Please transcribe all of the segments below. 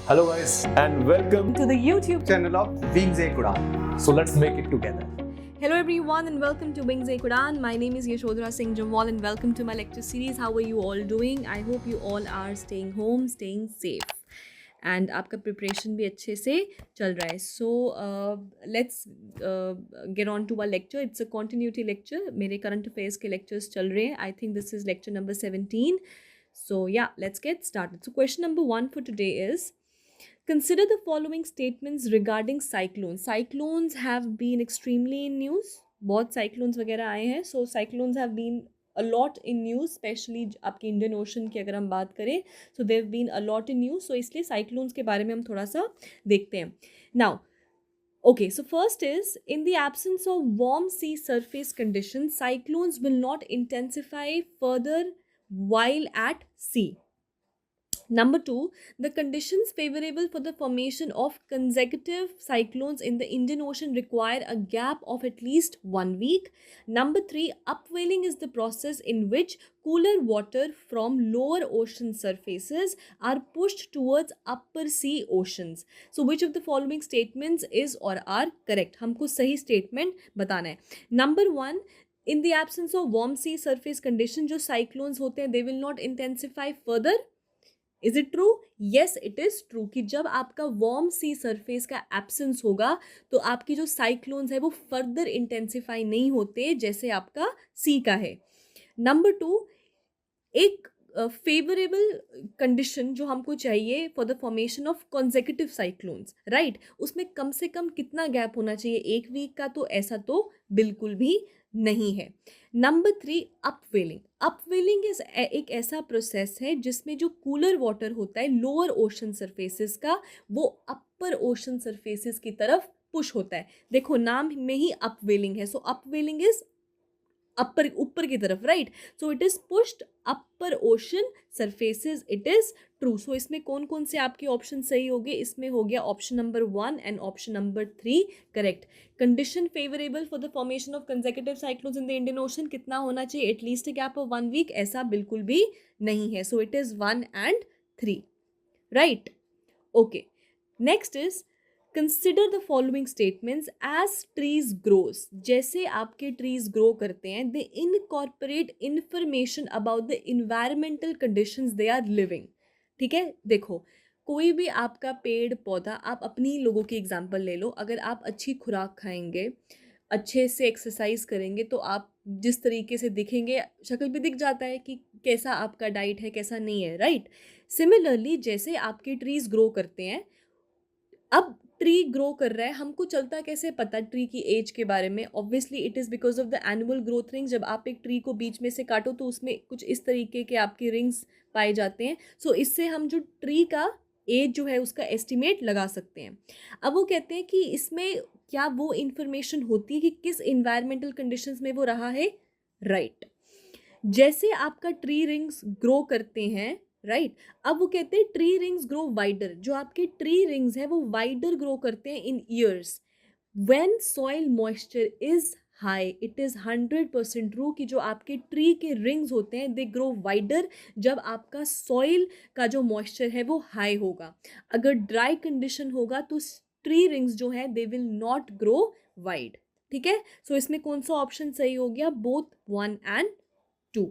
Hello guys and welcome to the YouTube channel of Wings A Kudan. So let's make it together. Hello everyone and welcome to Wings A Kudan. My name is Yashodhara Singh Jamwal and welcome to my lecture series. How are you all doing? I hope you all are staying home, staying safe. And आपका preparation भी अच्छे से चल रहा है. So let's get on to our lecture. It's a continuity lecture. मेरे current affairs के lectures चल रहे हैं. I think this is lecture number 17. So yeah, let's get started. So question number 1 for today is, consider the following statements regarding cyclones. Cyclones have been extremely in news. बहुत cyclones वगैरह आए हैं. So cyclones have been a lot in news, especially आपके Indian ocean की अगर हम बात करें. So they've been a lot in news. So इसलिए cyclones के बारे में हम थोड़ा सा देखते हैं. Now, okay, so first is, in the absence of warm sea surface conditions, cyclones will not intensify further while at sea. Number 2, the conditions favorable for the formation of consecutive cyclones in the Indian Ocean require a gap of at least 1 week. Number 3, upwelling is the process in which cooler water from lower ocean surfaces are pushed towards upper sea oceans. So which of the following statements is or are correct? हमको सही statement बताना है. Number 1, in the absence of warm sea surface condition, जो cyclones होते हैं, they will not intensify further. Is it true? Yes, it is true कि जब आपका वार्म सी सरफेस का एब्सेंस होगा तो आपकी जो साइक्लोन्स है वो फर्दर इंटेंसिफाई नहीं होते जैसे आपका सी का है. नंबर 2, एक फेवरेबल कंडीशन जो हमको चाहिए for the formation of consecutive cyclones, right, उसमें कम से कम कितना गैप होना चाहिए? 1 वीक का. तो ऐसा तो बिल्कुल भी नहीं है. Number 3, upwelling. अपवेलिंग इज एक ऐसा प्रोसेस है जिसमें जो कूलर वाटर होता है लोअर ओशन सरफेसेस का, वो अपर ओशन सरफेसेस की तरफ पुश होता है. देखो नाम में ही अपवेलिंग है. सो अपवेलिंग इज अपर, ऊपर की तरफ, right. So it is pushed upper ocean surfaces. It is true. So इसमें कौन कौन से आपके ऑप्शन सही हो गए? इसमें हो गया option number 1 and option number 3 correct. Condition favourable for the formation of consecutive cyclones in the Indian Ocean कितना होना चाहिए? At least a gap of 1 week. ऐसा बिल्कुल भी नहीं है. So it is 1 and 3, right. Okay, next is, consider the following statements. As trees grows, जैसे आपके ट्रीज ग्रो करते हैं, they incorporate information about the environmental conditions they are living. ठीक है, देखो कोई भी आपका पेड़ पौधा, आप अपनी लोगों की एग्जांपल ले लो. अगर आप अच्छी खुराक खाएंगे, अच्छे से एक्सरसाइज करेंगे, तो आप जिस तरीके से दिखेंगे, शक्ल पे दिख जाता है कि कैसा आपका डाइट है, कैसा नहीं है, राइट. सिमिलरली जैसे आपके ट्रीज ग्रो करते हैं, अब ट्री ग्रो कर रहा है, हमको चलता कैसे पता ट्री की एज के बारे में? Obviously it is because of the annual growth rings. जब आप एक ट्री को बीच में से काटो तो उसमें कुछ इस तरीके के आपके रिंग्स पाए जाते हैं. सो इससे हम जो ट्री का एज जो है उसका एस्टिमेट लगा सकते हैं. अब वो कहते हैं कि इसमें क्या वो इन्फॉर्मेशन होती है कि किस इन्वायरमेंटल कंडीशंस में वो रहा है, राइट. जैसे आपका ट्री रिंग्स ग्रो करते हैं, राइट. अब वो कहते हैं ट्री रिंग्स ग्रो वाइडर. जो आपके ट्री रिंग्स हैं वो वाइडर ग्रो करते हैं इन years when soil moisture is high. It is 100% true कि जो आपके ट्री के रिंग्स होते हैं दे ग्रो वाइडर जब आपका सॉइल का जो मॉइस्चर है वो हाई होगा. अगर ड्राई कंडीशन होगा तो ट्री रिंग्स जो है they will not grow wide. ठीक है, सो इसमें कौन सा ऑप्शन सही हो गया? Both 1 and 2.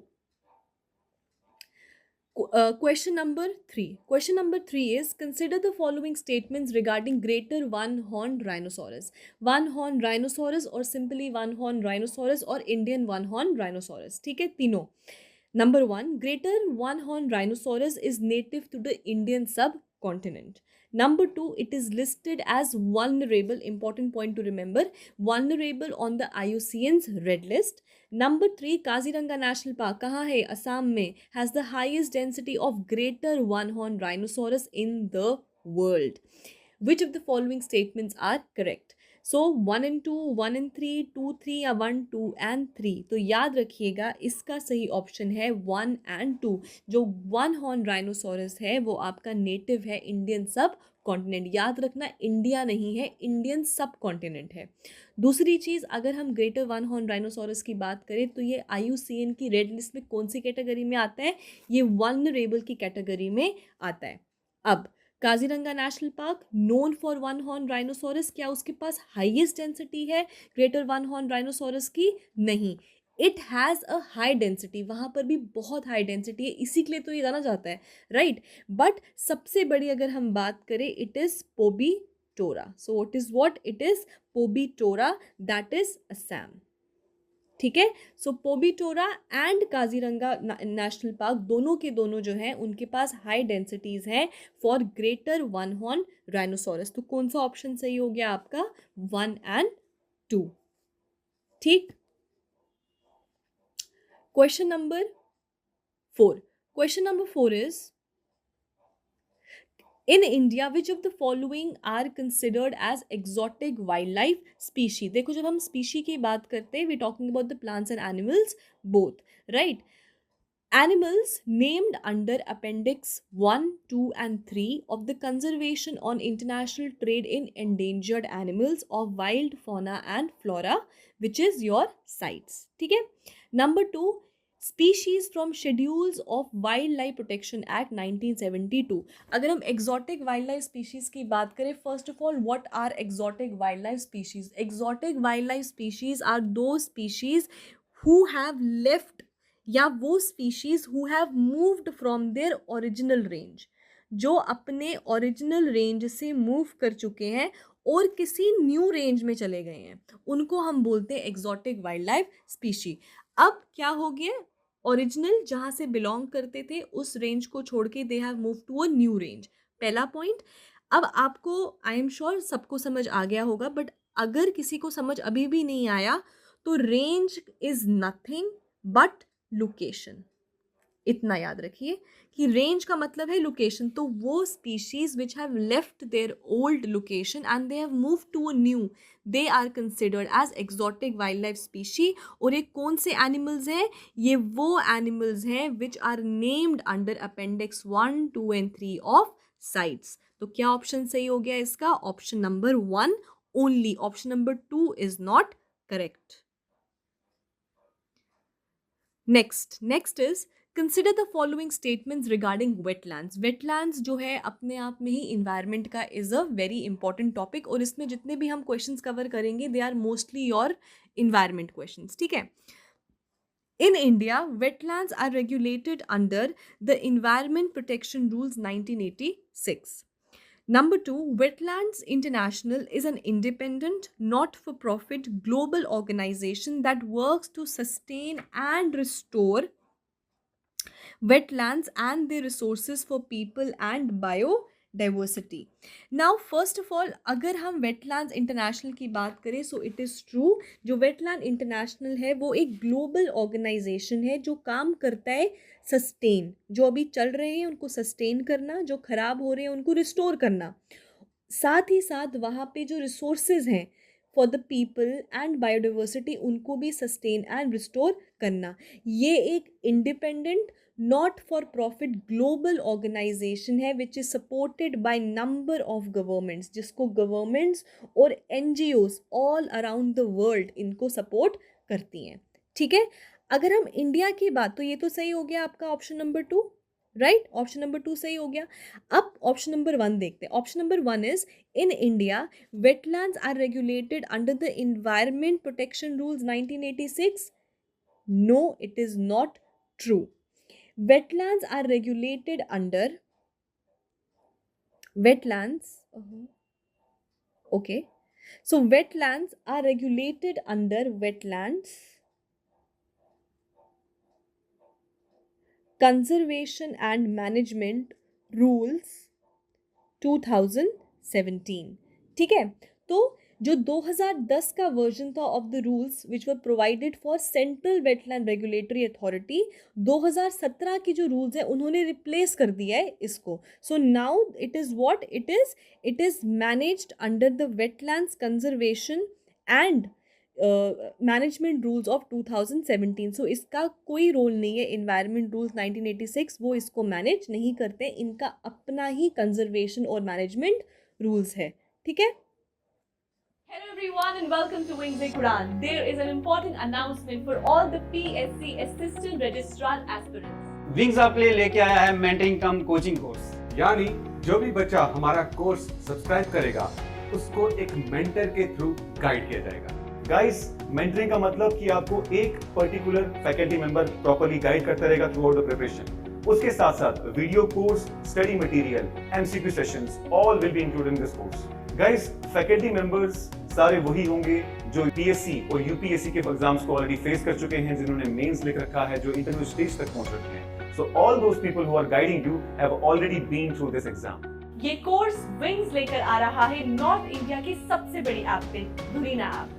Question number 3. Question number 3 is, consider the following statements regarding greater one-horned rhinoceros. One-horned rhinoceros or simply one-horned rhinoceros or Indian one-horned rhinoceros. ठीक है, तीनों. Number 1, greater one-horned rhinoceros is native to the Indian subcontinent. Number 2, it is listed as vulnerable. Important point to remember, vulnerable on the IUCN's red list. Number 3, Kaziranga national park कहाँ है? असम में. has the highest density of greater one-horned rhinoceros in the world. Which of the following statements are correct? So 1 and 2, 1 and 3, 2, 3 या 1, 2 and 3. तो याद रखिएगा इसका सही option है 1 and 2. जो वन हॉर्न राइनोसोरस है वो आपका नेटिव है इंडियन सब कॉन्टिनेंट. याद रखना इंडिया नहीं है, इंडियन सब कॉन्टिनेंट है. दूसरी चीज़, अगर हम ग्रेटर वन हॉर्न राइनोसोरस की बात करें तो ये IUCN की रेड लिस्ट में कौन सी कैटेगरी में आता है? ये वल्नरेबल की कैटेगरी में आता है. अब Kaziranga national park known for one horn rhinoceros, क्या उसके पास हाईएस्ट डेंसिटी है ग्रेटर वन हॉर्न राइनोसोरस की? नहीं, it has a high density, वहाँ पर भी बहुत हाई डेंसिटी है, इसी के लिए तो ये जाना जाता है, राइट। बट सबसे बड़ी अगर हम बात करें, it is Pobitora. So what is what? It is Pobitora, that is Assam. ठीक है, so Pobitora and Kaziranga national park दोनों के दोनों जो हैं उनके पास हाई डेंसिटीज हैं for greater one horn rhinoceros. तो कौन सा ऑप्शन सही हो गया आपका? 1 एंड 2। ठीक। Question number 4। Question number 4 is, in India, which of the following are considered as exotic wildlife species? देखो, जब हम species की बात करते हैं, we're talking about the plants and animals both, right? Animals named under Appendix 1, 2 and 3 of the Conservation on International Trade in Endangered Animals of Wild Fauna and Flora, which is your CITES. ठीक है? Number 2, species from schedules of wild life protection act 1972। अगर हम exotic wild life species की बात करें, first of all what are exotic wild life species? Exotic wild life species are those species who have left, या वो species who have moved from their original range, जो अपने original range से move कर चुके हैं और किसी न्यू रेंज में चले गए हैं, उनको हम बोलते हैं एक्जॉटिक वाइल्ड लाइफ स्पीशी। अब क्या हो गया? ओरिजिनल जहाँ से बिलोंग करते थे उस रेंज को छोड़ के they have move to a new range, पहला पॉइंट। अब आपको आई एम श्योर सबको समझ आ गया होगा, बट अगर किसी को समझ अभी भी नहीं आया तो range is nothing but location. इतना याद रखिए कि रेंज का मतलब है लोकेशन। तो वो species which have left their old location and they have move to a new, they are considered as exotic wild life species. और ये कौन से एनिमल्स हैं? ये वो एनिमल्स हैं which are named under appendix 1, 2 and 3 of CITES. तो क्या ऑप्शन सही हो गया इसका? Option number 1 only. Option number 2 is not correct. Next is, consider the following statements regarding wetlands. Wetlands जो है अपने आप में ही इन्वायरमेंट का is a very important topic, और इसमें जितने भी हम क्वेश्चंस कवर करेंगे they are mostly your environment questions. ठीक है, इन India wetlands are regulated under the environment protection rules 1986। Number 2, Wetlands International is an independent, not-for-profit global organization that works to sustain and restore wetlands and their resources for people and biodiversity. Now, first of all, अगर हम Wetlands International की बात करें, so it is true, जो Wetland International है वो एक global organization है जो काम करता है सस्टेन, जो अभी चल रहे हैं उनको सस्टेन करना, जो खराब हो रहे हैं उनको रिस्टोर करना, साथ ही साथ वहाँ पे जो रिसोर्सेज हैं for the people and biodiversity उनको भी सस्टेन एंड रिस्टोर करना। ये एक independent not for profit global organisation है which is supported by number of governments, जिसको गवर्नमेंट्स और NGOs all around the world इनको सपोर्ट करती हैं। ठीक है, अगर हम इंडिया की बात, तो ये तो सही हो गया आपका option number 2, right? Option number 2 सही हो गया। अब ऑप्शन नंबर 1 देखते हैं। Option number 1 is, in India wetlands are regulated under the environment protection rules 1986। No, it is not true. Wetlands are regulated under wetlands okay, so wetlands are regulated under Wetlands Conservation and Management Rules 2017। ठीक है, तो जो 2010 का version था of the rules which were provided for central wetland regulatory authority, 2017 की जो rules है उन्होंने रिप्लेस कर दिया है इसको। So now it is what it is managed under the wetlands conservation and management rules of 2017। सो इसका कोई रोल नहीं है इन्वायरमेंट रूल्स 1986, वो इसको मैनेज नहीं करते, इनका अपना ही कंजर्वेशन और मैनेजमेंट रूल्स है। ठीक है, Hello everyone and welcome to Wings Quran. There is an important announcement for all the PSC Assistant Registrar aspirants. Wings आपके लिए लेके आया है मेंटरिंग कम कोचिंग कोर्स। यानी जो भी बच्चा हमारा कोर्स सब्सक्राइब करेगा उसको एक मेंटर के थ्रू गाइड किया जाएगा। गाइस, मेंटरिंग का मतलब कि आपको एक particular faculty member properly guide करता रहेगा थ्रू आउट द प्रिपरेशन। उसके साथ साथ video course, study material, MCQ sessions all will be included in this course. Guys, faculty members सारे वही होंगे जो पीएससी और यूपीएससी के एग्जाम्स को ऑलरेडी फेस कर चुके हैं, जिन्होंने मेंस लिख रखा है, जो इंटरव्यू स्टेज तक पहुंच चुके हैं। So all those people who are guiding you have already been through this exam. ये कोर्स विंग्स लेकर आ रहा है नॉर्थ इंडिया की सबसे बड़ी ऐप पे, धुरीना ऐप।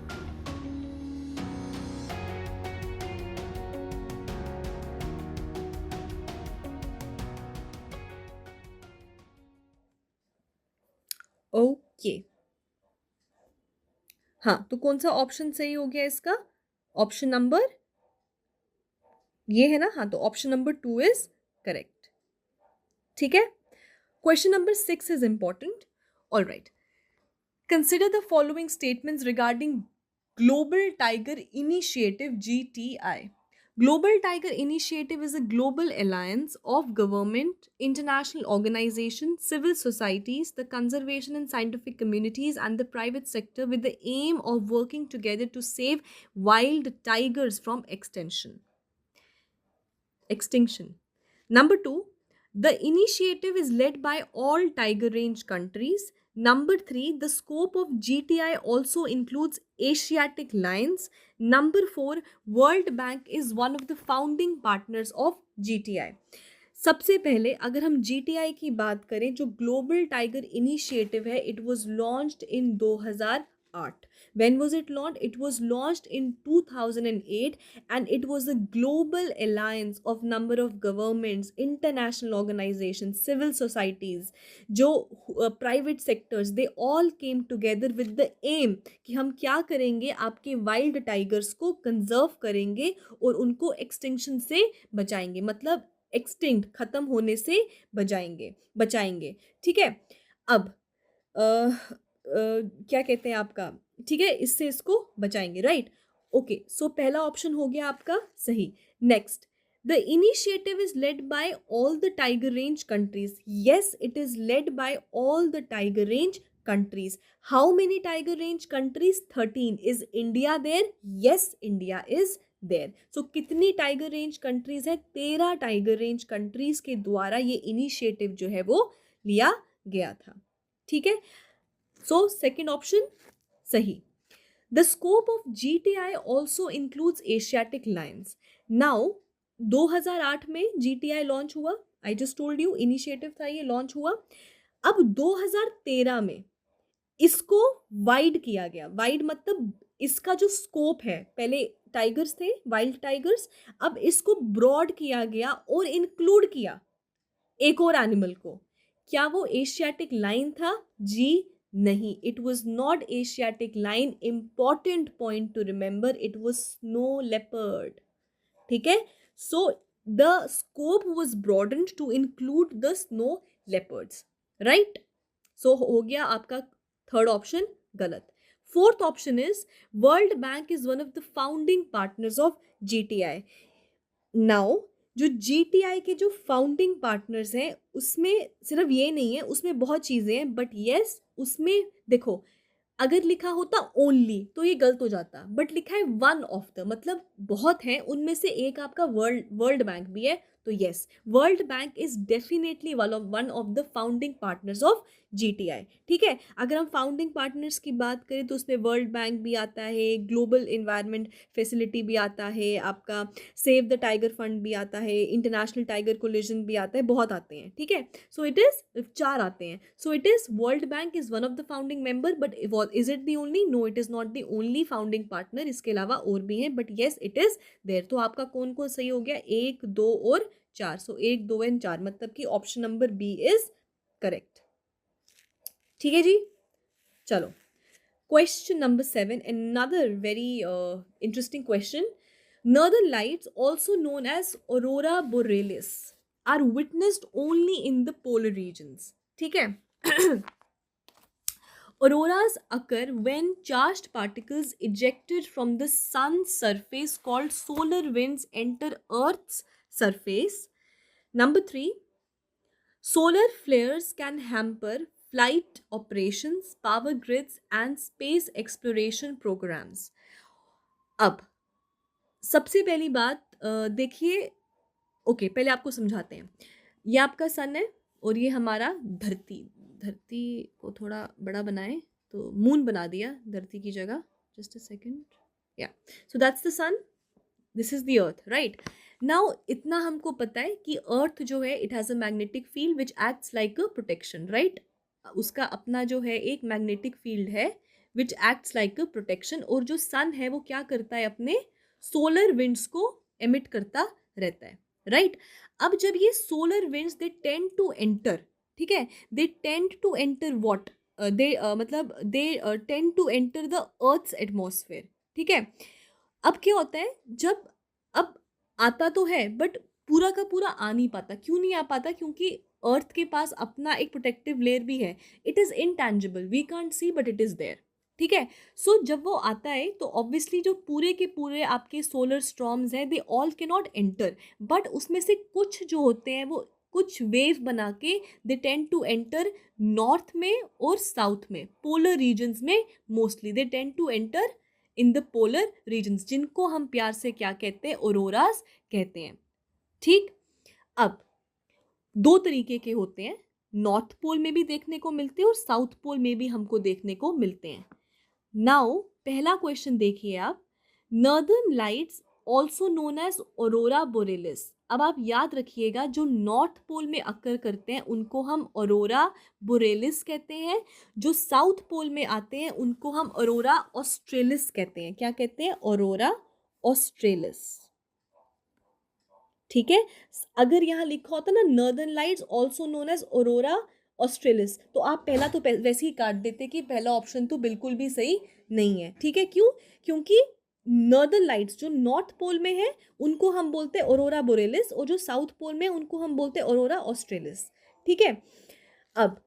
ओके हाँ, तो कौन सा ऑप्शन सही हो गया इसका? ऑप्शन नंबर ये है ना? हाँ, तो ऑप्शन नंबर 2 इज करेक्ट। ठीक है। Question number 6 is important. All right. Consider the following statements regarding Global Tiger Initiative (GTI). Global Tiger Initiative is a global alliance of government, international organizations, civil societies, the conservation and scientific communities, and the private sector with the aim of working together to save wild tigers from extinction. Number 2, the initiative is led by all tiger range countries. Number 3, the scope of GTI also includes Asiatic lions. Number 4, World Bank is one of the founding partners of GTI. सबसे पहले अगर हम GTI की बात करें, जो global tiger initiative है, it was launched in 2008. When was it launched? It was launched in 2008 and it was a global alliance of number of governments, international organizations, civil societies, जो private sectors, they all came together with the aim कि हम क्या करेंगे, आपके wild tigers को conserve करेंगे और उनको extinction से बचाएंगे, मतलब extinct खत्म होने से बचाएंगे। ठीक है। अब क्या कहते हैं आपका, ठीक है, इससे इसको बचाएंगे, राइट? ओके, सो पहला ऑप्शन हो गया आपका सही। Next, the initiative is led by all the tiger range countries. Yes, it is led by all the tiger range countries. How many tiger range countries? 13. Is India there? Yes, India is there. So कितनी tiger range countries है? 13 tiger range countries के द्वारा ये initiative जो है वो लिया गया था। ठीक है, सो सेकेंड ऑप्शन सही। The scope of GTI also includes Asiatic lions. Now 2008 में GTI लॉन्च हुआ, I just told you initiative था, ये लॉन्च हुआ। अब 2013 में इसको वाइड किया गया। वाइड मतलब इसका जो स्कोप है, पहले टाइगर्स थे वाइल्ड टाइगर्स, अब इसको ब्रॉड किया गया और इंक्लूड किया एक और एनिमल को। क्या वो एशियाटिक लाइन था? जी नहीं, it was not Asiatic lion. Important point to remember, it was snow leopard. ठीक है, so the scope was broadened to include the snow leopards, right? So हो गया आपका थर्ड ऑप्शन गलत। Fourth option is World Bank is one of the founding partners of GTI. Now जो GTI के जो founding partners हैं उसमें सिर्फ ये नहीं है, उसमें बहुत चीज़ें हैं, बट येस उसमें देखो, अगर लिखा होता ओनली तो ये गलत हो जाता, बट लिखा है वन ऑफ द, मतलब बहुत हैं, उनमें से एक आपका वर्ल्ड बैंक भी है। तो yes, world Bank is definitely one of the founding partners of GTI. ठीक है, अगर हम फाउंडिंग पार्टनर्स की बात करें तो उसमें वर्ल्ड बैंक भी आता है, ग्लोबल इन्वायरमेंट फैसिलिटी भी आता है, आपका सेव द टाइगर फंड भी आता है, इंटरनेशनल टाइगर कोलिजन भी आता है, बहुत आते हैं। ठीक है, सो इट इज 4 आते हैं। So it is World Bank is one of the founding member, but is it the only? No, it is not the only founding partner, इसके अलावा और भी हैं, but yes it is there. तो आपका कौन कौन सही हो गया? 1, 2 और 4। सो 1, 2 एंड 4, मतलब कि option number B is correct. ठीक है जी, चलो question number 7, another very interesting question. Northern lights, also known as aurora borealis, are witnessed only in the polar regions. ठीक है, auroras occur when charged particles ejected from the sun's surface called solar winds enter Earth's surface. Number 3, Solar flares can hamper flight operations, power grids, and space exploration programs. अब सबसे पहली बात देखिए, okay पहले आपको समझाते हैं। ये आपका सन है और ये हमारा धरती। धरती को थोड़ा बड़ा बनाएं तो मून बना दिया धरती की जगह। Just a second, yeah so that's the sun, this is the earth, right. Now इतना हमको पता है कि अर्थ जो है it has a magnetic field which acts like a protection, right. उसका अपना जो है एक मैग्नेटिक फील्ड है which acts like a protection, और जो सन है वो क्या करता है, अपने सोलर विंड्स को एमिट करता रहता है, राइट। अब जब ये solar winds they tend to enter, ठीक है, they tend to enter what, they मतलब they tend to enter the earth's atmosphere, ठीक है। अब क्या होता है, जब अब आता तो है बट पूरा का पूरा आ नहीं पाता। क्यों नहीं आ पाता? क्योंकि अर्थ के पास अपना एक प्रोटेक्टिव लेयर भी है। It is intangible, we can't see but it is there, ठीक है। सो जब वो आता है तो ऑब्वियसली जो पूरे के पूरे आपके सोलर स्टॉर्म्स हैं दे ऑल के नॉट एंटर, बट उसमें से कुछ जो होते हैं वो कुछ वेव बना के they tend to enter north में और साउथ में, पोलर रीजन्स में mostly they tend to enter in the polar regions, जिनको हम प्यार से क्या कहते हैं, ऑरोरास कहते हैं, ठीक। अब दो तरीके के होते हैं, नॉर्थ पोल में भी देखने को मिलते हैं और साउथ पोल में भी हमको देखने को मिलते हैं। नाउ पहला क्वेश्चन देखिए आप, northern lights also known as aurora borealis. अब आप याद रखिएगा जो नॉर्थ पोल में अकर करते हैं उनको हम ऑरोरा बोरेलिस कहते हैं, जो साउथ पोल में आते हैं उनको हम ऑरोरा ऑस्ट्रेलिस कहते हैं। क्या कहते हैं? ऑरोरा ऑस्ट्रेलिस, ठीक है। अगर यहाँ लिखा होता ना northern lights also known as aurora australis, तो आप पहला तो वैसे ही काट देते कि पहला ऑप्शन तो बिल्कुल भी सही नहीं है, ठीक है। क्यों? क्योंकि नॉर्दर्न लाइट्स जो नॉर्थ पोल में है उनको हम बोलते हैं ऑरोरा बोरेलिस, और जो साउथ पोल में है उनको हम बोलते हैं ऑरोरा ऑस्ट्रेलिस, ठीक है। अब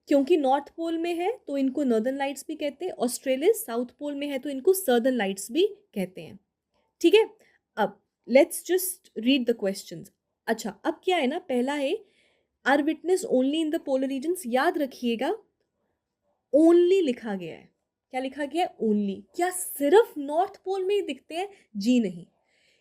क्योंकि नॉर्थ पोल में है तो इनको नॉर्दर्न लाइट्स भी कहते हैं, ऑस्ट्रेलिस साउथ पोल में है तो इनको सदर्न लाइट्स भी कहते हैं, ठीक है। अब let's just read the questions. अच्छा, अब क्या है ना, पहला है are witnessed only in the polar regions. याद रखिएगा ओनली लिखा गया है। क्या लिखा गया है? ओनली। क्या सिर्फ नॉर्थ पोल में ही दिखते हैं? जी नहीं,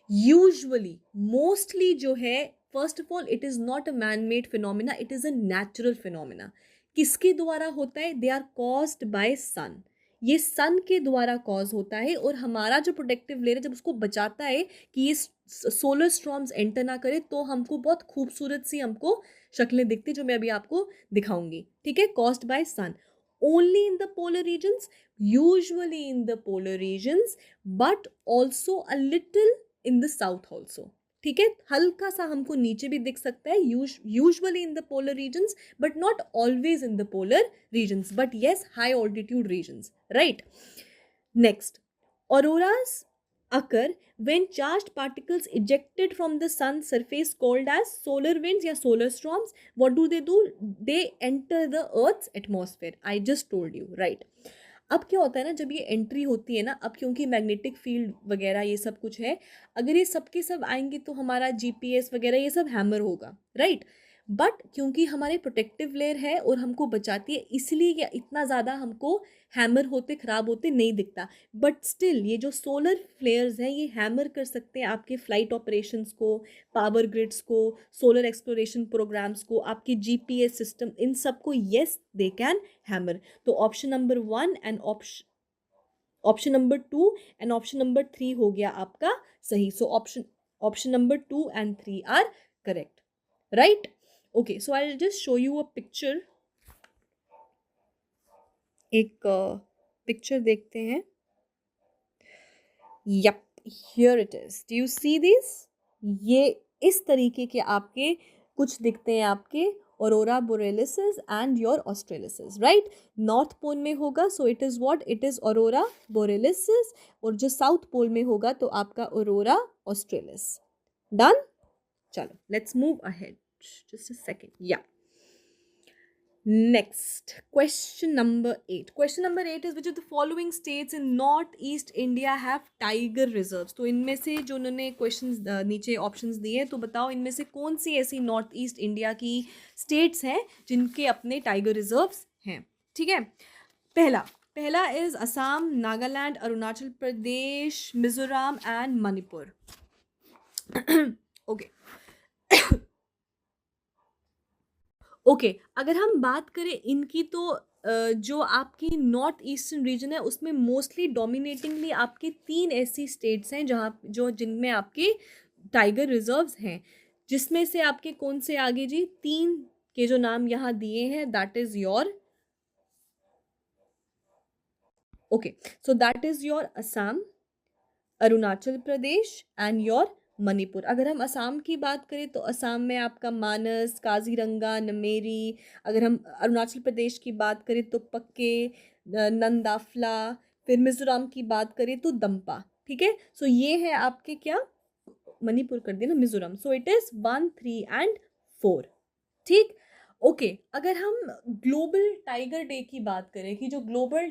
यूजुअली मोस्टली जो है, first of all it is not a man made phenomena, it is a natural phenomena. किसके द्वारा होता है? दे आर कॉज्ड बाय सन, ये सन के द्वारा कॉज होता है। और हमारा जो प्रोटेक्टिव लेयर है जब उसको बचाता है कि ये सोलर स्टॉर्म्स एंटर ना करे, तो हमको बहुत खूबसूरत सी हमको शक्लें दिखती जो मैं अभी आपको दिखाऊंगी, ठीक है। Caused by sun, only in the polar regions, usually in the polar regions, but also a little in the south also, ठीक है। हल्का सा हमको नीचे भी दिख सकता है, usually in the polar regions but not always in the polar regions, but yes high altitude regions, right. Next, auroras occur when charged particles ejected from the sun's surface called as solar winds या solar storms. What do? They enter the earth's atmosphere. I just told you, right. अब क्या होता है ना, जब ये entry होती है ना, अब क्योंकि मैग्नेटिक फील्ड वगैरह ये सब कुछ है, अगर ये सब के सब आएंगे तो हमारा जीपीएस वगैरह ये सब हैमर होगा, राइट। बट क्योंकि हमारे प्रोटेक्टिव लेयर है और हमको बचाती है, इसलिए इतना ज़्यादा हमको हैमर होते ख़राब होते नहीं दिखता। बट स्टिल ये जो सोलर फ्लेयर्स हैं ये हैमर कर सकते हैं आपके फ्लाइट ऑपरेशंस को, पावर ग्रिड्स को, सोलर एक्सप्लोरेशन प्रोग्राम्स को, आपके जीपीएस सिस्टम, इन सब को येस दे कैन हैमर। तो option number 1 and option number 2 and option number 3 हो गया आपका सही। So option number 2 and 3 are correct, right. Okay, so I will just show you a picture. एक पिक्चर देखते हैं। Yup, here it is, do you see this? ये इस तरीके के आपके कुछ दिखते हैं आपके aurora borealises and your australises, right. North pole में होगा so it is what, it is aurora borealises, और जो साउथ पोल में होगा तो आपका ऑरोरा ऑस्ट्रेलिस। डन? चलो let's move ahead, just a second. या Next, question number 8. Question number 8 is which of the following states in Northeast India have tiger reserves? तो इनमें से जो उन्होंने questions नीचे options दिए, तो बताओ इनमें से कौन सी ऐसी Northeast India की states हैं जिनके अपने tiger reserves हैं. ठीक है. पहला is Assam, Nagaland, Arunachal Pradesh, Mizoram and Manipur. Okay. Okay अगर हम बात करें इनकी तो जो आपकी नॉर्थ ईस्टर्न रीजन है उसमें मोस्टली डोमिनेटिंगली आपकी 3 ऐसी स्टेट्स हैं जहाँ जो जिनमें आपके टाइगर रिजर्व्स हैं, जिसमें से आपके कौन से आगे जी 3 के जो नाम यहाँ दिए हैं, that is your okay so that is your Assam, Arunachal Pradesh and your Manipur. अगर हम असम की बात करें तो असम में आपका मानस, काजीरंगा, नमेरी. अगर हम अरुणाचल प्रदेश की बात करें तो पक्के, नंदाफला. फिर मिजोरम की बात करें तो दम्पा. ठीक है, सो ये है आपके क्या, मणिपुर कर दिया ना, मिजोरम. सो इट इज 1, 3 एंड 4. ठीक. ओके अगर हम ग्लोबल टाइगर डे की बात करें कि जो ग्लोबल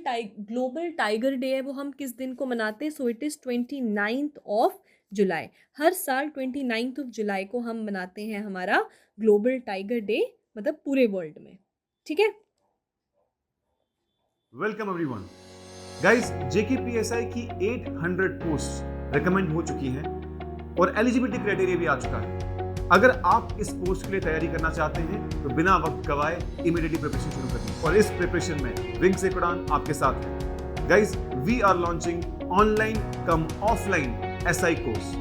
टाइगर डे है वो हम किस दिन को मनाते हैं, so it is 29th of July. हर साल 29th ऑफ जुलाई को हम मनाते हैं हमारा ग्लोबल टाइगर डे, मतलब पूरे वर्ल्ड में. ठीक है. Welcome everyone. गाइस, जेकेपीएसआई की 800 पोस्ट रिकमेंड हो चुकी हैं और एलिजिबिलिटी क्राइटेरिया भी आ चुका है. अगर आप इस पोस्ट के लिए तैयारी करना चाहते हैं तो बिना वक्त गवाए इमीडिएटली प्रिपरेशन शुरू करिए. और इस प्रिपरेशन में विंग्स एक उड़ान आपके साथ है. Guys, we are launching online cum offline SI course.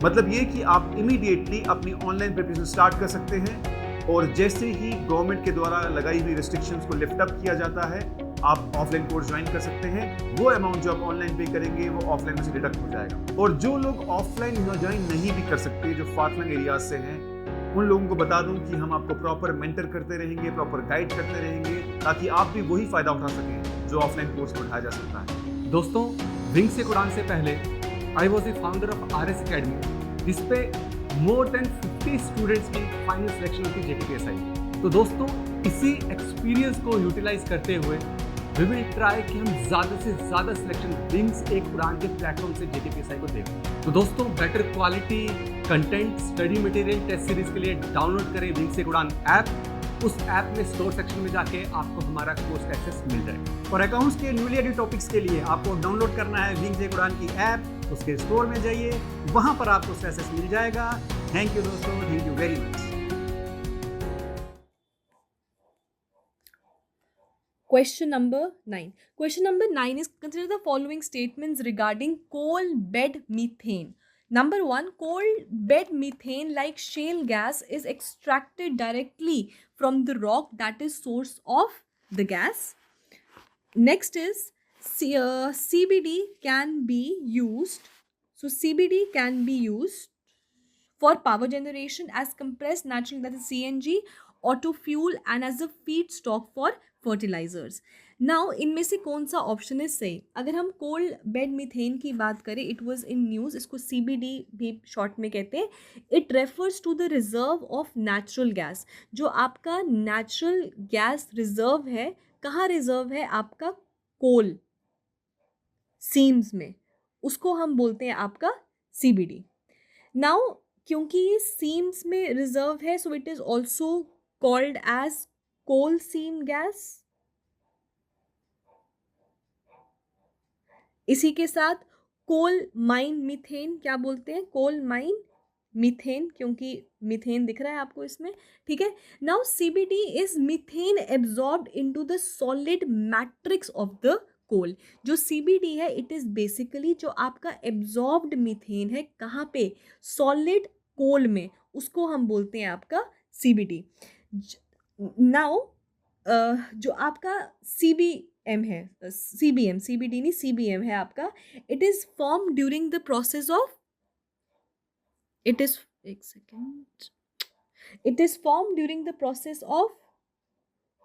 मतलब ये कि आप इमीडिएटली अपनी ऑनलाइन प्रिपरेशन स्टार्ट कर सकते हैं और जैसे ही गवर्नमेंट के द्वारा लगाई हुई रिस्ट्रिक्शंस को लिफ्ट अप किया जाता है, आप ऑफलाइन कोर्स ज्वाइन कर सकते हैं. वो अमाउंट जो आप ऑनलाइन पे करेंगे वो ऑफलाइन में से डिडक्ट हो जाएगा. और जो लोग ऑफलाइन ज्वाइन नहीं भी कर सकते, जो फार फ्लंग एरियाज से हैं, उन लोगों को बता दूं कि हम आपको प्रॉपर मेंटर करते रहेंगे, प्रॉपर गाइड करते रहेंगे, ताकि आप भी वही फायदा उठा सकें जो ऑफलाइन कोर्स में उठाया जा सकता है. दोस्तों, विंग्स से उड़ान से पहले I was the founder of RS Academy, जिसपे मोर देन 50 स्टूडेंट्स की फाइनल सिलेक्शन होती है जेकेपीएसआई. तो दोस्तों, इसी एक्सपीरियंस को यूटिलाइज करते हुए वी विल ट्राई कि हम ज़्यादा से ज़्यादा सिलेक्शन विंग्स एक उड़ान के प्लेटफॉर्म से जेकेपीएसआई को दें. तो दोस्तों, better quality content, study material, test series के लिए डाउनलोड करें विंग्स एक उड़ान ऐप. उस ऐप में स्टोर सेक्शन में जाके आपको हमारा कोर्स का एक्सेस मिल जाएगा. और अकाउंट्स के न्यूली एडेड टॉपिक्स के लिए आपको डाउनलोड करना है विंग्स एक उड़ान की ऐप. उसके स्टोर में जाइए, वहां पर आपको उसका एक्सेस मिल जाएगा. थैंक यू दोस्तों, thank you very much. Question number 9. Question number 9 is consider the following statements regarding coal bed methane. Number 1, coal bed methane like shale gas is extracted directly from the rock that is source of the gas. Next is CBD can be used. So CBD can be used for power generation as compressed natural, that is CNG, auto fuel and as a feedstock for fertilizers. Now इनमें से कौन सा option है सही? अगर हम coal bed methane की बात करें, इट वाज इन न्यूज़, इसको CBD भी शॉर्ट में कहते हैं. It refers to the reserve of natural gas. जो आपका नेचुरल गैस रिजर्व है, कहाँ रिजर्व है? आपका कोल सीम्स में, उसको हम बोलते हैं आपका CBD. नाउ क्योंकि ये सीम्स में रिजर्व है, so it is also called as coal seam gas. इसी के साथ कोल माइन मीथेन क्या बोलते हैं? कोल माइन मीथेन, क्योंकि मीथेन दिख रहा है आपको इसमें. ठीक है. Now CBD is methane absorbed into the solid matrix of the coal. जो CBD है, इट इज बेसिकली जो आपका एब्जॉर्ब्ड मीथेन है, कहाँ पे? सॉलिड कोल में, उसको हम बोलते हैं आपका CBD. नाउ जो आपका CBM है, CBD नहीं, CBM है आपका. It is form during the process of, it is form during the process of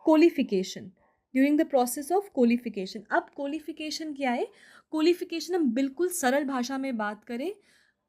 coalification. During the process of coalification. अब कोलिफिकेशन क्या है? कोलिफिकेशन हम बिल्कुल सरल भाषा में बात करें,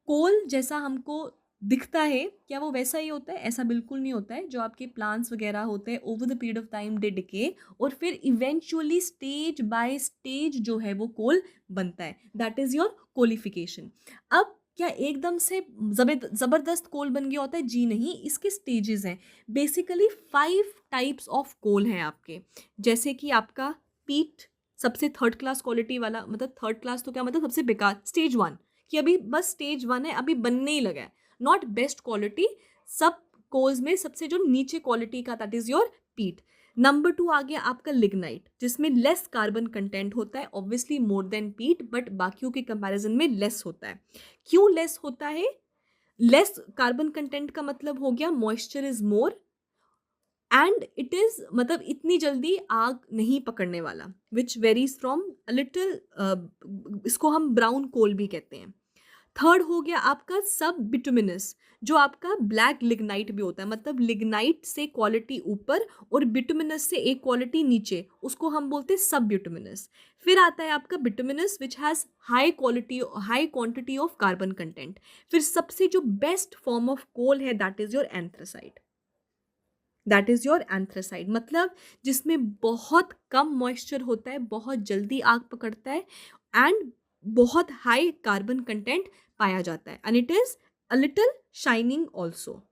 कोल जैसा हमको दिखता है, क्या वो वैसा ही होता है? ऐसा बिल्कुल नहीं होता है। जो आपके प्लांट्स वगैरह होते हैं over the period of time they decay और फिर इवेंचुअली स्टेज बाय स्टेज जो है वो कोल बनता है। That is your coalification. अब क्या एकदम से ज़बरदस्त कोल बन गया होता है? जी नहीं, इसके स्टेजेस हैं। बेसिकली 5 टाइप्स ऑफ कोल हैं आपके। जैसे कि आपका पीट, सबसे थर्ड क्लास क्वालिटी वाला, मतलब थर्ड क्लास तो क्या मतलब सबसे बेकार, स्टेज 1, कि अभी बस स्टेज 1 है, अभी बनने ही लगा है, नॉट बेस्ट क्वालिटी। सब कोल्स में सबसे जो नीचे क्वालिटी का, दैट इज योर पीट। नंबर 2 आ गया आपका लिग्नाइट, जिसमें लेस कार्बन कंटेंट होता है, ऑब्वियसली मोर देन पीट, बट बाकियों के कंपैरिजन में लेस होता है। क्यों लेस होता है? लेस कार्बन कंटेंट का मतलब हो गया moisture is more and it is, मतलब इतनी जल्दी आग नहीं पकड़ने वाला, विच वेरीज फ्रॉम अ लिटिल, इसको हम ब्राउन कोल भी कहते हैं। थर्ड हो गया आपका सब बिटुमिनस, जो आपका ब्लैक लिग्नाइट भी होता है, मतलब लिग्नाइट से क्वालिटी ऊपर और बिटुमिनस से एक क्वालिटी नीचे, उसको हम बोलते हैं सब बिटुमिनस। फिर आता है आपका bituminous which has high quality, high quantity of carbon content. फिर सबसे जो बेस्ट फॉर्म ऑफ कोल है that is your anthracite. That is your anthracite, मतलब जिसमें बहुत कम मॉइस्चर होता है, बहुत जल्दी आग पकड़ता है एंड बहुत हाई कार्बन कंटेंट पाया जाता है, and it is a little shining also.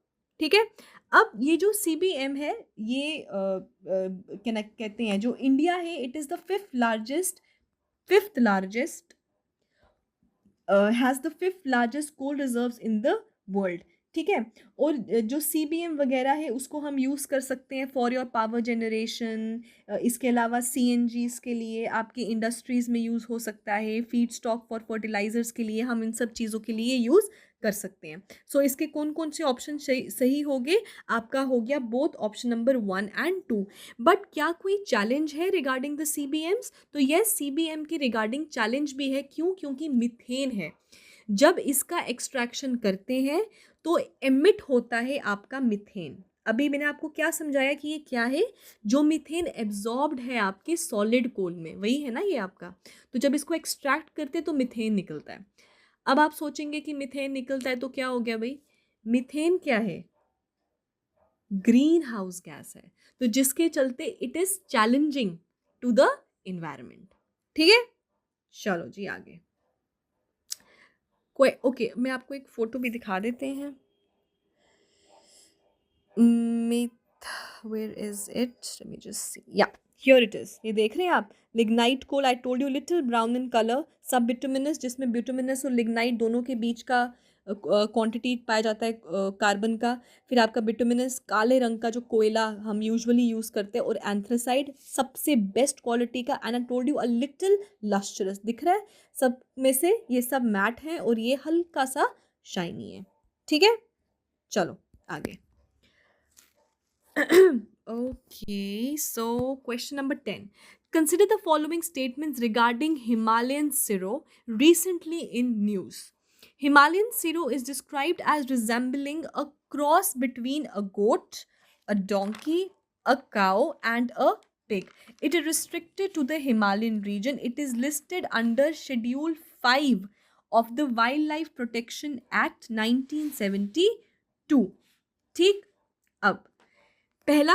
ठीक है। अब ये जो CBM है, ये कहते हैं जो इंडिया है, it is the fifth largest has the fifth largest coal reserves in the world. ठीक है। और जो CBM वगैरह है उसको हम यूज़ कर सकते हैं फॉर योर पावर जनरेशन। इसके अलावा CNGs के लिए, आपकी इंडस्ट्रीज़ में यूज़ हो सकता है, फीड स्टॉक फॉर फर्टिलाइजर्स के लिए, हम इन सब चीज़ों के लिए यूज़ कर सकते हैं। सो इसके कौन कौन से ऑप्शन सही हो गए? आपका हो गया both option number 1 and 2। But क्या कोई चैलेंज है रिगार्डिंग द CBMs? तो यस, CBM की रिगार्डिंग चैलेंज भी है। क्यों? क्योंकि मीथेन है। जब इसका एक्सट्रैक्शन करते हैं तो एमिट होता है आपका मीथेन। अभी मैंने आपको क्या समझाया कि ये क्या है? जो मीथेन एब्जॉर्ब्ड है आपके सॉलिड कोल में, वही है ना ये आपका। तो जब इसको एक्सट्रैक्ट करते हैं तो मीथेन निकलता है। अब आप सोचेंगे कि मीथेन निकलता है तो क्या हो गया भाई? मीथेन क्या है? ग्रीन हाउस गैस है, तो जिसके चलते it is challenging to the environment. ठीक है, चलो जी आगे। कोई ओके, मैं आपको एक फोटो भी दिखा देते हैं। Where is it? Let me just see. Yeah here it is. ये देख रहे हैं आप? Lignite coal, I told you, little brown in colour. Sub bituminous, जिसमें बिटुमिनस और लिग्नाइट दोनों के बीच का क्वांटिटी पाया जाता है कार्बन का। फिर आपका बिटुमिनस काले रंग का जो कोयला हम यूजुअली यूज़ करते हैं, और एंथ्रासाइड सबसे बेस्ट क्वालिटी का, and I told you a little lustrous. दिख रहा है? सब में से ये सब मैट है और ये हल्का सा शाइनी है। ठीक है, चलो आगे। Okay, so question number 10. Consider the following statements regarding Himalayan Siro recently in news. Himalayan Siro is described as resembling a cross between a goat, a donkey, a cow, and a pig. It is restricted to the Himalayan region. It is listed under Schedule 5 of the Wildlife Protection Act 1972. ठीक, अब पहला,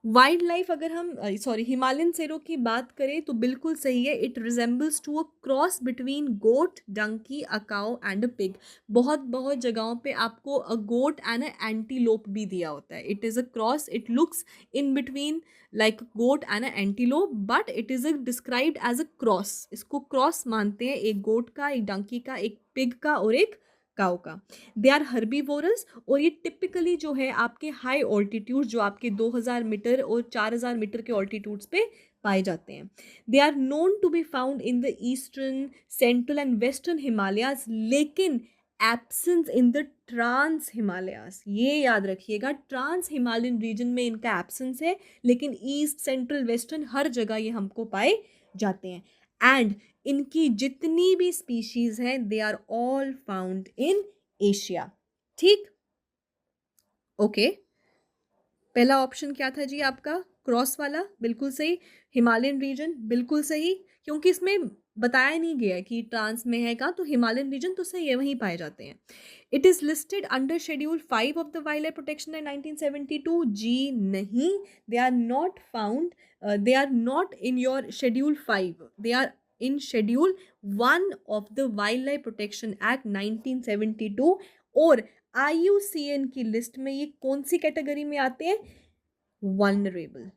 wild life अगर हम Himalayan sero की बात करें तो बिल्कुल सही है। It resembles to a cross between goat, donkey, a cow and a pig. बहुत बहुत जगहों पे आपको अ गोट एंड अ एंटीलोप भी दिया होता है। It is a cross, it looks in between like goat and a antelope, but it is described as a cross. इसको क्रॉस मानते हैं, एक गोट का, एक डंकी का, एक पिग का और एक काउ का। दे आर हर्बीवोरस, और ये टिपिकली जो है आपके हाई ऑल्टीट्यूड, जो आपके 2000 मीटर और 4000 मीटर के ऑल्टीट्यूड्स पे पाए जाते हैं। They are known to be found in the eastern, central and western Himalayas, लेकिन absence in the trans Himalayas. ये याद रखिएगा, ट्रांस हिमालयन रीजन में इनका एब्सेंस है, लेकिन ईस्ट, सेंट्रल, वेस्टर्न हर जगह ये हमको पाए जाते हैं। एंड इनकी जितनी भी स्पीशीज हैं, they are all found in Asia. ठीक, ओके। पहला ऑप्शन क्या था जी आपका? क्रॉस वाला, बिल्कुल सही। हिमालयन रीजन, बिल्कुल सही। क्योंकि इसमें बताया नहीं गया है कि ट्रांस में है कहाँ, तो हिमालयन रीजन तो सही है, वहीं पाए जाते हैं. It is listed under schedule 5 of the wildlife protection in 1972. जी नहीं, they are not found, they are not in your schedule 5, they are in schedule 1 of the wildlife protection act 1972. और IUCN की list में ये कौन सी category में आते हैं? वल्नरेबल.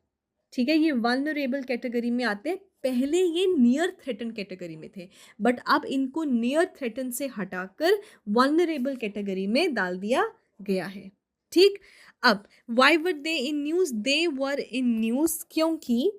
ठीक है, ये वल्नरेबल कैटेगरी में आते हैं. पहले ये नियर थ्रेटन कैटेगरी में थे, बट अब इनको नियर थ्रेटन से हटाकर वल्नरेबल कैटेगरी में डाल दिया गया है. ठीक. अब why were they in news? They were in news क्योंकि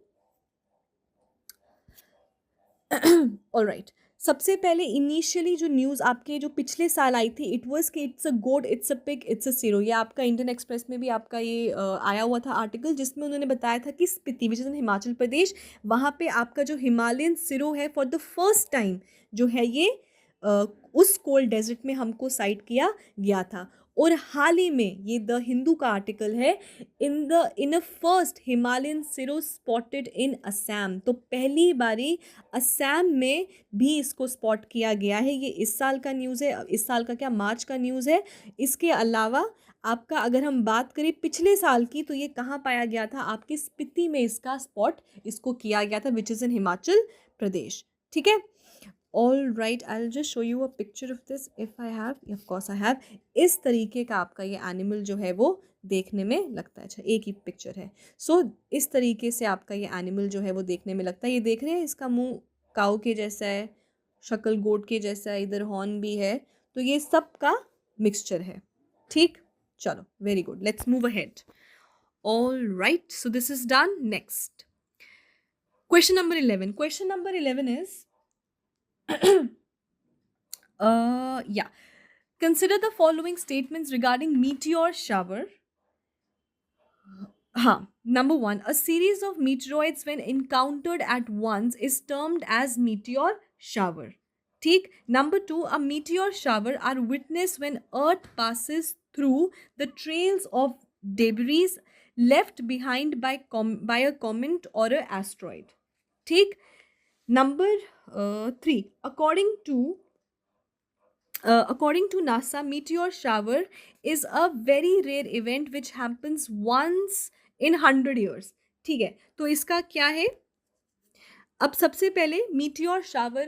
ऑलराइट, सबसे पहले इनिशियली जो न्यूज़ आपके जो पिछले साल आई थी, इट वाज कि it's a goat, it's a pig, it's a serow. ये आपका इंडियन एक्सप्रेस में भी आपका ये आया हुआ था आर्टिकल, जिसमें उन्होंने बताया था कि Spiti which is in Himachal Pradesh, वहाँ पे आपका जो हिमालयन सिरो है फॉर द फर्स्ट टाइम जो है ये उस कोल्ड डेजर्ट में हमको साइट किया गया था. और हाल ही में ये द हिंदू का आर्टिकल है, in a first Himalayan serow spotted in Assam. तो पहली बारी असम में भी इसको स्पॉट किया गया है. ये इस साल का न्यूज़ है, इस साल का क्या, मार्च का न्यूज़ है. इसके अलावा आपका अगर हम बात करें पिछले साल की, तो ये कहाँ पाया गया था? आपकी स्पीति में इसका स्पॉट इसको किया गया था, विच इज़ इन हिमाचल प्रदेश. ठीक है. All right, I'll just show you a picture of this if I have. Of course I have. इस तरीके का आपका ये एनिमल जो है वो देखने में लगता है. अच्छा, एक ही पिक्चर है. सो इस तरीके से आपका ये एनिमल जो है वो देखने में लगता है. ये देख रहे हैं, इसका मुंह काऊ के जैसा है, शक्ल गोट के जैसा है, इधर हॉर्न भी है. तो ये सब का मिक्सचर है. ठीक. चलो, very good. Let's move ahead. All right, so this is done. Next question number 11. Question number 11 is yeah. Consider the following statements regarding meteor shower. Number 1, a series of meteoroids when encountered at once is termed as meteor shower. ठीक. Number 2, a meteor shower are witnessed when Earth passes through the trails of debris left behind by a comet or an asteroid. ठीक. Number 3, according to NASA, meteor shower is a very rare event which happens once in 100 years. ठीक है, तो इसका क्या है? अब सबसे पहले मीटियोर शावर,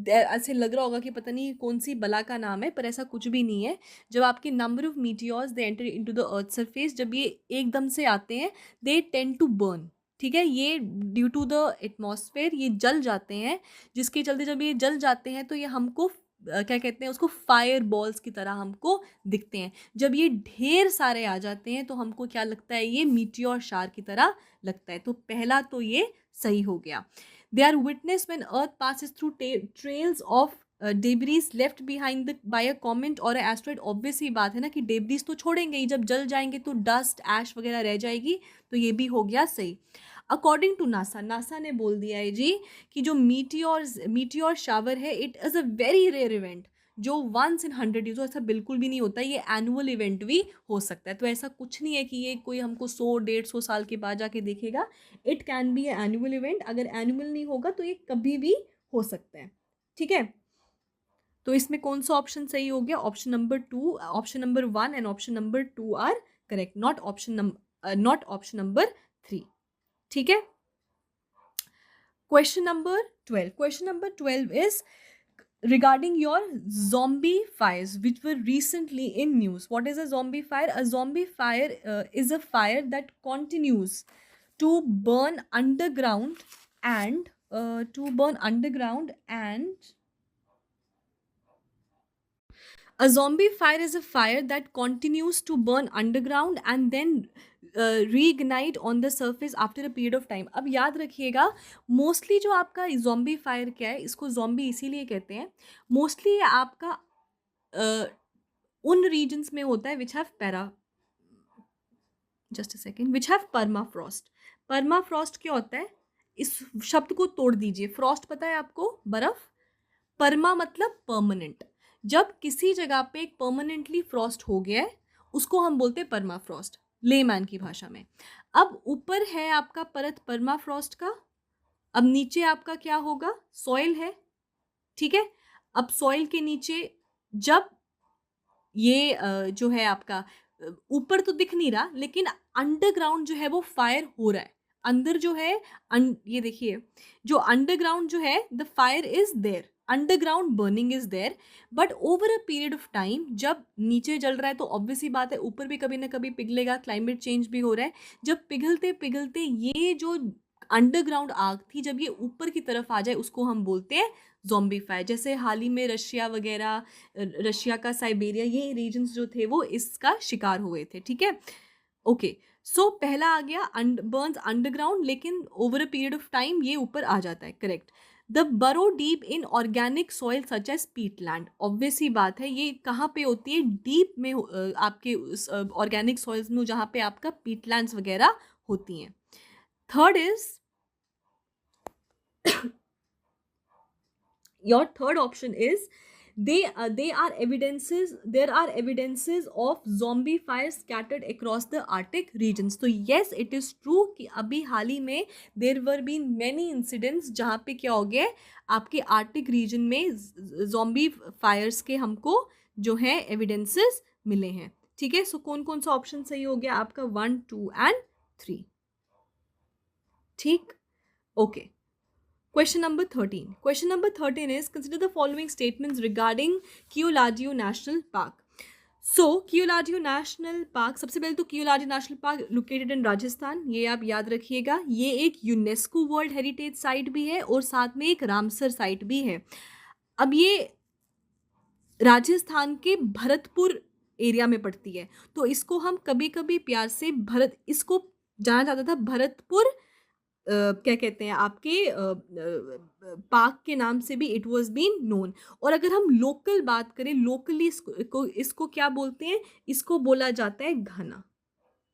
ऐसे लग रहा होगा कि पता नहीं कौन सी बला का नाम है, पर ऐसा कुछ भी नहीं है. जब आपके number of meteors they enter into the earth surface, जब ये एकदम से आते हैं, दे टेंड टू बर्न. ठीक है, ये ड्यू टू द एटमॉस्फेयर ये जल जाते हैं, जिसके चलते जब ये जल जाते हैं तो ये हमको क्या कहते हैं उसको, फायर बॉल्स की तरह हमको दिखते हैं. जब ये ढेर सारे आ जाते हैं तो हमको क्या लगता है? ये मीटियोर शार की तरह लगता है. तो पहला तो ये सही हो गया. They are witness when earth passes through trails of debris left behind by a comet और एस्ट्रॉइड. ऑब्वियस ही बात है ना कि डेब्रीज तो छोड़ेंगे ही, जब जल जाएंगे तो डस्ट ऐश वगैरह रह जाएगी. तो ये भी हो गया सही. अकॉर्डिंग टू नासा ने बोल दिया है जी कि जो मीटियोर शावर है, it is a very rare event जो वंस इन 100 ईयर्स. ऐसा बिल्कुल भी नहीं होता, ये एनुअल इवेंट भी हो सकता है. तो ऐसा कुछ नहीं है कि ये कोई हमको 100-150 साल के बाद जाके देखेगा. It can be A annual event. अगर एनुअल नहीं होगा तो ये कभी भी हो सकता है. ठीक है, तो इसमें कौन सा ऑप्शन सही हो गया? Option number 2, option number 1 and option number 2 are correct, not option number 3. ठीक है. Question number 12. Question number 12 is regarding your zombie fires which were recently in news. What is a zombie fire? A zombie fire is a fire that continues to burn underground and a zombie fire is a fire that continues to burn underground and then reignite on the surface after a period of time. अब याद रखिएगा, mostly जो आपका zombie fire क्या है, इसको zombie इसीलिए कहते हैं, मोस्टली आपका उन regions में होता है which have permafrost. permafrost क्या होता है? इस शब्द को तोड़ दीजिए. frost पता है आपको? बर्फ. पर्मा मतलब परमानेंट. जब किसी जगह पे एक परमानेंटली फ्रॉस्ट हो गया है उसको हम बोलते हैं परमाफ्रॉस्ट, लेमैन की भाषा में. अब ऊपर है आपका परत परमाफ्रॉस्ट का, अब नीचे आपका क्या होगा, सॉइल है, ठीक है। अब सॉइल के नीचे जब ये जो है आपका ऊपर तो दिख नहीं रहा, लेकिन अंडरग्राउंड जो है वो फायर हो रहा है, अंदर जो है ये देखिए, जो अंडरग्राउंड जो है the fire is there, underground burning is there, but over a period of time जब नीचे जल रहा है तो ऑब्वियसली बात है ऊपर भी कभी ना कभी पिघलेगा, क्लाइमेट चेंज भी हो रहा है। जब पिघलते पिघलते ये जो अंडरग्राउंड आग थी जब ये ऊपर की तरफ आ जाए उसको हम बोलते हैं ज़ॉम्बी फायर। जैसे हाल ही में रशिया वगैरह, रशिया का साइबेरिया, ये रीजन्स जो थे वो इसका शिकार हुए थे, ठीक है। ओके, सो पहला आ गया बर्न्स अंडरग्राउंड, लेकिन over a period of time ये ऊपर आ जाता है, correct. They burrow deep in organic soil such as peatland, obvious ही बात है ये कहाँ पे होती है, डीप में आपके उस ऑर्गेनिक सॉइल्स में जहाँ पे आपका पीटलैंड्स वगैरह होती हैं। Third is your third option is they are evidences, there are evidences of zombie fires scattered across the Arctic regions. तो yes it is true कि अभी हाल ही में there were been many incidents जहाँ पे क्या हो गया, आपके आर्टिक रीजन में zombie fires के हमको जो है evidences मिले हैं, ठीक है। सो कौन कौन सा ऑप्शन सही हो गया आपका, 1, 2 and 3, ठीक, okay. Question number 13. Question number 13 is, consider the following statements regarding Keoladeo National Park. So, Keoladeo National Park, सबसे पहले तो Keoladeo National Park located in Rajasthan, ये आप याद रखिएगा। ये एक यूनेस्को वर्ल्ड हेरिटेज साइट भी है और साथ में एक रामसर साइट भी है। अब ये राजस्थान के भरतपुर एरिया में पड़ती है, तो इसको हम कभी कभी प्यार से इसको जाना जाता था भरतपुर क्या कहते हैं आपके पार्क के नाम से भी इट वाज बीन नोन। और अगर हम लोकल बात करें, लोकली इसको क्या बोलते हैं, इसको बोला जाता है घाना,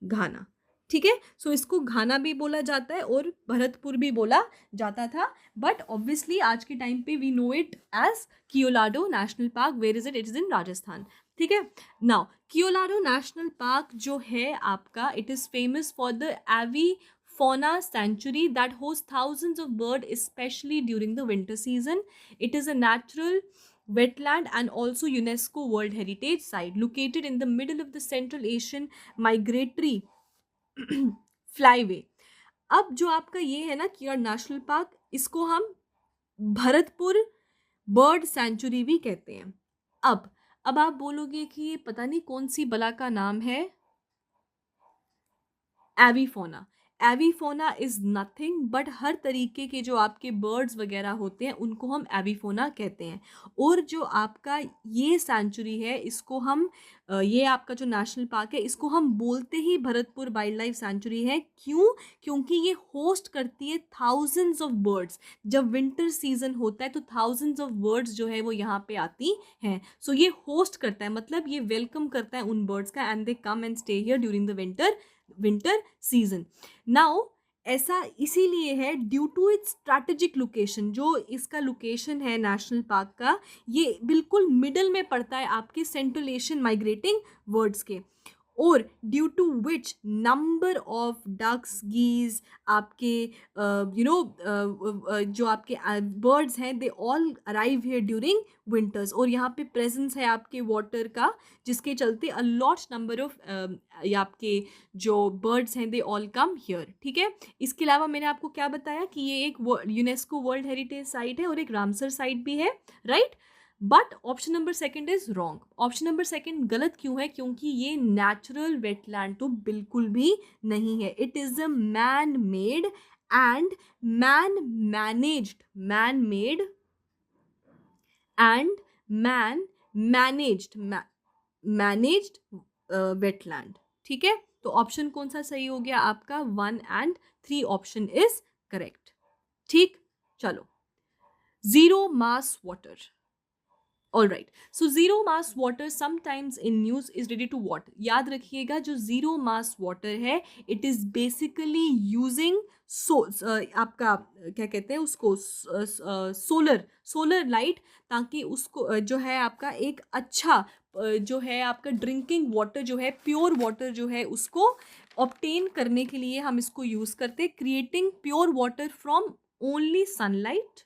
घाना, ठीक है। सो इसको घाना भी बोला जाता है और भरतपुर भी बोला जाता था, बट ऑब्वियसली आज के टाइम पे we know it as Keoladeo national park. Where is it, it is in Rajasthan, ठीक है। नाउ कियोलाडो नेशनल पार्क जो है आपका, it is famous for the एवी fauna sanctuary that hosts thousands of birds, especially during the winter season. It is a natural wetland and also UNESCO World Heritage Site located in the middle of the Central Asian Migratory Flyway. अब जो आपका ये है ना Keoladeo national park, इसको हम Bharatpur bird sanctuary भी कहते हैं। अब आप बोलोगे कि ये पता नहीं कौन सी बला का नाम है, एवीफोना। एवीफोना इज़ नथिंग बट हर तरीके के जो आपके बर्ड्स वगैरह होते हैं उनको हम एवीफोना कहते हैं। और जो आपका ये सेंचुरी है, इसको हम ये आपका जो नेशनल पार्क है, इसको हम बोलते ही भरतपुर वाइल्ड लाइफ सेंचुरी है। क्यों? क्योंकि ये होस्ट करती है थाउजेंड्स ऑफ बर्ड्स। जब विंटर सीजन होता है तो थाउजेंड्स ऑफ बर्ड्स जो है वो यहाँ पे आती हैं। सो ये होस्ट करता है, मतलब ये वेलकम करता है उन बर्ड्स का, and they come and stay here during the winter season. Now ऐसा इसीलिए है due to its strategic location. जो इसका लोकेशन है नेशनल पार्क का, ये बिल्कुल मिडल में पड़ता है आपके सेंट्रल एशियन माइग्रेटिंग बर्ड्स के, और due to which number of ducks, geese, आपके जो आपके बर्ड्स हैं, they all arrive here during winters. और यहाँ पे प्रेजेंस है आपके वाटर का, जिसके चलते अ लॉट नंबर ऑफ आपके जो बर्ड्स हैं दे ऑल कम हियर, ठीक है। इसके अलावा मैंने आपको क्या बताया कि ये एक यूनेस्को वर्ल्ड हेरिटेज साइट है और एक रामसर साइट भी है, right. But option number second is wrong. Option number second गलत क्यों है? क्योंकि ये नेचुरल वेटलैंड तो बिल्कुल भी नहीं है। It is a man made and man managed wetland, ठीक है। तो ऑप्शन कौन सा सही हो गया आपका? 1 and 3 ऑप्शन इज करेक्ट, ठीक। चलो, zero mass water, alright. So zero mass water sometimes in news is ready to what. याद रखिएगा, जो जीरो मास वाटर है, इट इज बेसिकली यूजिंग आपका क्या कहते हैं उसको, सोलर लाइट, ताकि उसको जो है आपका एक अच्छा जो है आपका ड्रिंकिंग वाटर जो है, प्योर वाटर जो है, उसको ऑब्टेन करने के लिए हम इसको यूज़ करते हैं, creating pure water from only sunlight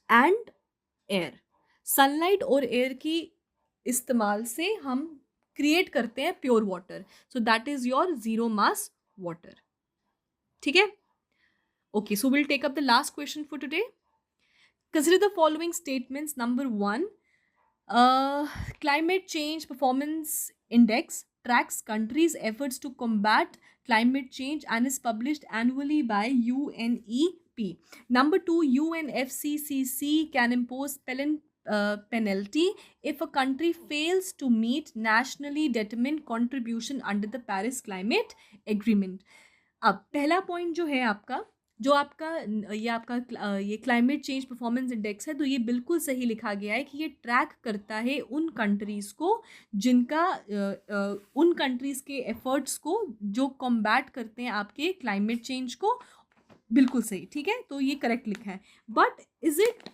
and air. Sunlight और एयर की इस्तेमाल से हम क्रिएट करते हैं pure water, so that is your zero mass water. ठीक है, okay, so will take up the last question for today. Consider the following statements. Number 1, climate change performance index tracks countries' efforts to combat climate change and is published annually by UNEP. Number 2, UNFCCC can impose penalty if a country fails to meet nationally determined contribution under the Paris Climate Agreement. अब पहला point जो है आपका, जो आपका ये climate change performance index है, तो ये बिल्कुल सही लिखा गया है कि ये ट्रैक करता है उन कंट्रीज़ को जिनका उन कंट्रीज़ के एफर्ट्स को जो कॉम्बैट करते हैं आपके क्लाइमेट चेंज को। बिल्कुल सही, ठीक है, तो ये करेक्ट लिखा है। But is it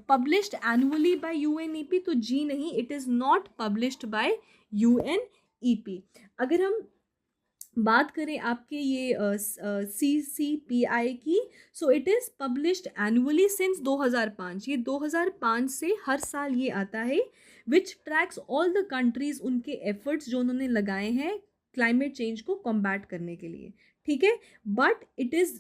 published annually by UNEP? तो जी नहीं, it is not published by UNEP. अगर हम बात करें आपके ये CCPI की, so it is published annually since 2005। ये 2005 से हर साल ये आता है, which tracks all the countries उनके एफर्ट्स जो उन्होंने लगाए हैं क्लाइमेट चेंज को कॉम्बैट करने के लिए। ठीक है, बट इट इज़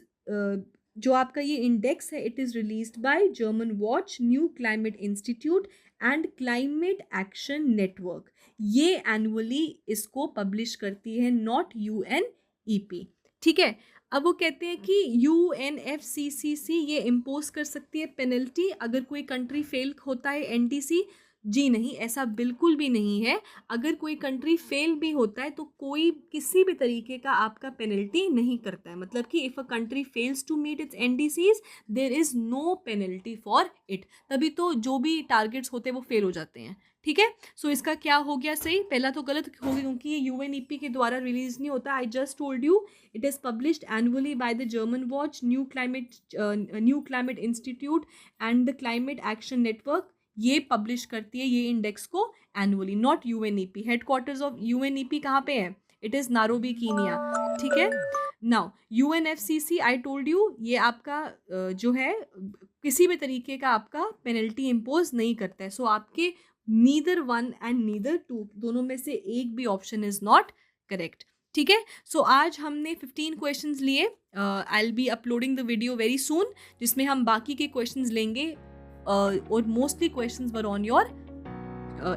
जो आपका ये इंडेक्स है, it is released by German watch, new climate institute and climate action network. ये एनुअली इसको पब्लिश करती है, नॉट यूएनईपी। ठीक है, अब वो कहते हैं कि UNFCCC ये इम्पोज कर सकती है पेनल्टी अगर कोई कंट्री फेल होता है NDC। जी नहीं, ऐसा बिल्कुल भी नहीं है। अगर कोई कंट्री फेल भी होता है तो कोई किसी भी तरीके का आपका पेनल्टी नहीं करता है। मतलब कि if a country fails to meet its NDCs there is no penalty for it. तभी तो जो भी टारगेट्स होते हैं वो फेल हो जाते हैं। ठीक है, सो इसका क्या हो गया सही? पहला तो गलत हो गया क्योंकि ये UNEP के द्वारा रिलीज नहीं होता। I just told you it is published annually by the German watch, new climate institute and the climate action network. ये पब्लिश करती है ये इंडेक्स को annually, not UNEP। Headquarters of UNEP कहाँ पे है? It is नारोबी Kenya. ठीक है, now UNFCC I told you ये आपका जो है किसी भी तरीके का आपका पेनल्टी इम्पोज नहीं करता है। सो आपके नीदर 1 एंड नीदर 2 दोनों में से एक भी ऑप्शन इज नॉट करेक्ट। ठीक है, सो आज हमने 15 क्वेश्चंस लिए। I will be uploading the video very soon, जिसमें हम बाकी के क्वेश्चंस लेंगे और mostly questions were on your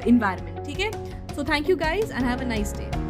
environment. ठीक है, so thank you guys and have a nice day.